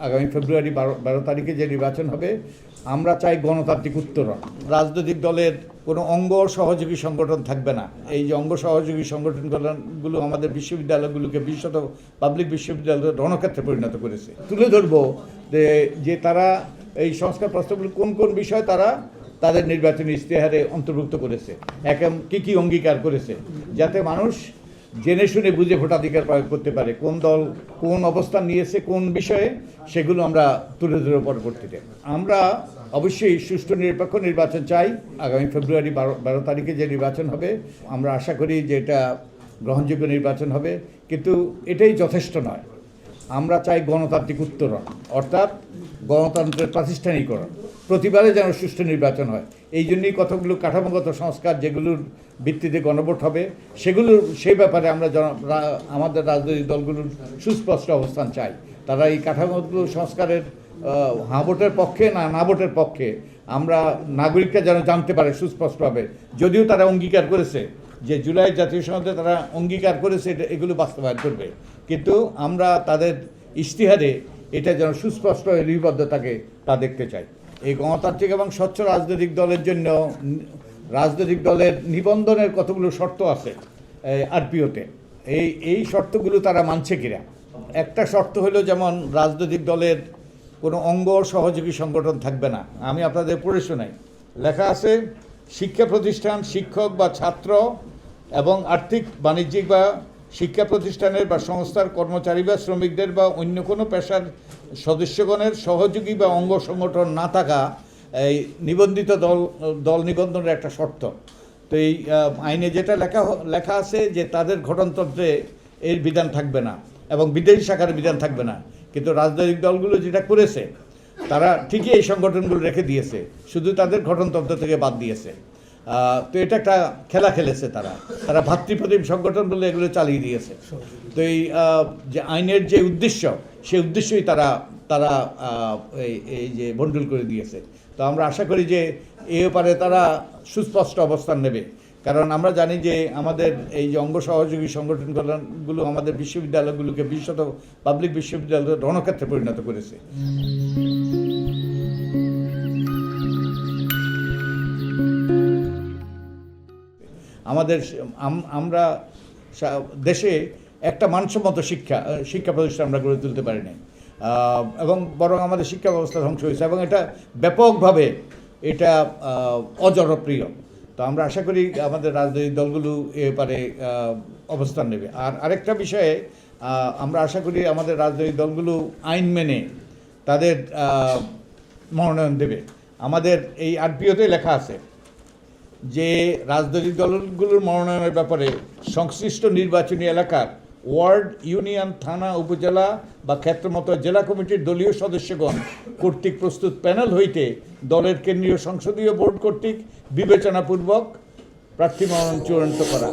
আগামী ফেব্রুয়ারি 12 তারিখে যে নির্বাচন হবে, আমরা চাই গণতান্ত্রিক উত্তরণ। রাজনৈতিক দলের কোনো অঙ্গ সহযোগী সংগঠন থাকবে না। এই যে অঙ্গ সহযোগী সংগঠনগুলো আমাদের বিশ্ববিদ্যালয়গুলোকে বিশেষত পাবলিক বিশ্ববিদ্যালয়ের রণক্ষেত্রে পরিণত করেছে। তুলে ধরবো যে তারা এই সংস্কার প্রস্তাবগুলো কোন কোন বিষয় তারা তাদের নির্বাচনী ইশতেহারে অন্তর্ভুক্ত করেছে, কী কী অঙ্গীকার করেছে, যাতে মানুষ জেনে শুনে বুঝে ভোটাধিকার প্রয়োগ করতে পারে। কোন দল কোন অবস্থান নিয়েছে কোন বিষয়ে, সেগুলো আমরা তুলে ধরে পরবর্তীতে। আমরা অবশ্যই সুষ্ঠু নিরপেক্ষ নির্বাচন চাই। আগামী ফেব্রুয়ারি 12 তারিখে যে নির্বাচন হবে, আমরা আশা করি যে এটা গ্রহণযোগ্য নির্বাচন হবে, কিন্তু এটাই যথেষ্ট নয়। আমরা চাই গণতান্ত্রিক উত্তরণ, অর্থাৎ গণতন্ত্রের প্রাতিষ্ঠানিকরণ। প্রতিবারে যেন সুষ্ঠু নির্বাচন হয়, এই জন্যই কতগুলো কাঠামোগত সংস্কার যেগুলোর ভিত্তিতে গণভোট হবে, সেই ব্যাপারে আমরা আমাদের রাজনৈতিক দলগুলোর সুস্পষ্ট অবস্থান চাই। তারা এই কাঠামোগত সংস্কারের হ্যাঁ ভোটের পক্ষে না ভোটের পক্ষে আমরা নাগরিকরা যেন জানতে পারে সুস্পষ্টভাবে। যদিও তারা অঙ্গীকার করেছে যে জুলাই জাতীয় সংসদে তারা অঙ্গীকার করেছে এগুলো বাস্তবায়ন করবে, কিন্তু আমরা তাদের ইশতেহারে এটা যেন সুস্পষ্ট লিপিবদ্ধ থাকে তা দেখতে চাই। এই গণতান্ত্রিক এবং স্বচ্ছ রাজনৈতিক দলের জন্য রাজনৈতিক দলের নিবন্ধনের কতগুলো শর্ত আছে আরপিওতে। এই শর্তগুলো তারা মানছে কিনা। একটা শর্ত হলো, যেমন রাজনৈতিক দলের কোনো অঙ্গ সহযোগী সংগঠন থাকবে না। আমি আপনাদের পড়ে শোনাই। লেখা আছে, শিক্ষা প্রতিষ্ঠান, শিক্ষক বা ছাত্র এবং আর্থিক বাণিজ্যিক বা শিক্ষা প্রতিষ্ঠানের বা সংস্থার কর্মচারী বা শ্রমিকদের বা অন্য কোনো পেশার সদস্যগণের সহযোগী বা অঙ্গ সংগঠন না থাকা এই নিবন্ধিত দল নিবন্ধনের একটা শর্ত। তো এই আইনে যেটা লেখা আছে যে তাদের গঠনতন্ত্রে এর বিধান থাকবে না এবং বিদেশি শাখার বিধান থাকবে না, কিন্তু রাজনৈতিক দলগুলো যেটা করেছে তারা ঠিকই এই সংগঠনগুলো রেখে দিয়েছে, শুধু তাদের গঠনতন্ত্র থেকে বাদ দিয়েছে। তো এটা একটা খেলা খেলেছে তারা ভাতৃপ্রতিম সংগঠন বলে এগুলো চালিয়ে দিয়েছে। তো এই যে আইনের যে উদ্দেশ্য, সেই উদ্দেশ্যই তারা এই যে বন্ডুল করে দিয়েছে। তো আমরা আশা করি যে এ ব্যাপারে তারা সুস্পষ্ট অবস্থান নেবে, কারণ আমরা জানি যে আমাদের এই যে অঙ্গ সহযোগী সংগঠনগুলো আমাদের বিশ্ববিদ্যালয়গুলোকে বিশেষত পাবলিক বিশ্ববিদ্যালয়ের রণক্ষেত্রে পরিণত করেছে। আমরা দেশে একটা মানসম্মত শিক্ষা প্রতিষ্ঠান আমরা গড়ে তুলতে পারি নাই, এবং বরং আমাদের শিক্ষা ব্যবস্থা ধ্বংস হয়েছে এবং এটা ব্যাপকভাবে এটা অজনপ্রিয়। তো আমরা আশা করি আমাদের রাজনৈতিক দলগুলো এ ব্যাপারে অবস্থান নেবে। আর আরেকটা বিষয়ে আমরা আশা করি আমাদের রাজনৈতিক দলগুলো আইন মেনে তাদের মনোনয়ন দেবে। আমাদের এই আরপিওতে লেখা আছে যে রাজনৈতিক দলগুলোর মনোনয়নের ব্যাপারে সংশ্লিষ্ট নির্বাচনী এলাকার ওয়ার্ড, ইউনিয়ন, থানা, উপজেলা বা ক্ষেত্রমত জেলা কমিটির দলীয় সদস্যগণ কর্তৃক প্রস্তুত প্যানেল হইতে দলের কেন্দ্রীয় সংসদীয় বোর্ড কর্তৃক বিবেচনাপূর্বক প্রার্থী মনোনয়ন চূড়ান্ত করা।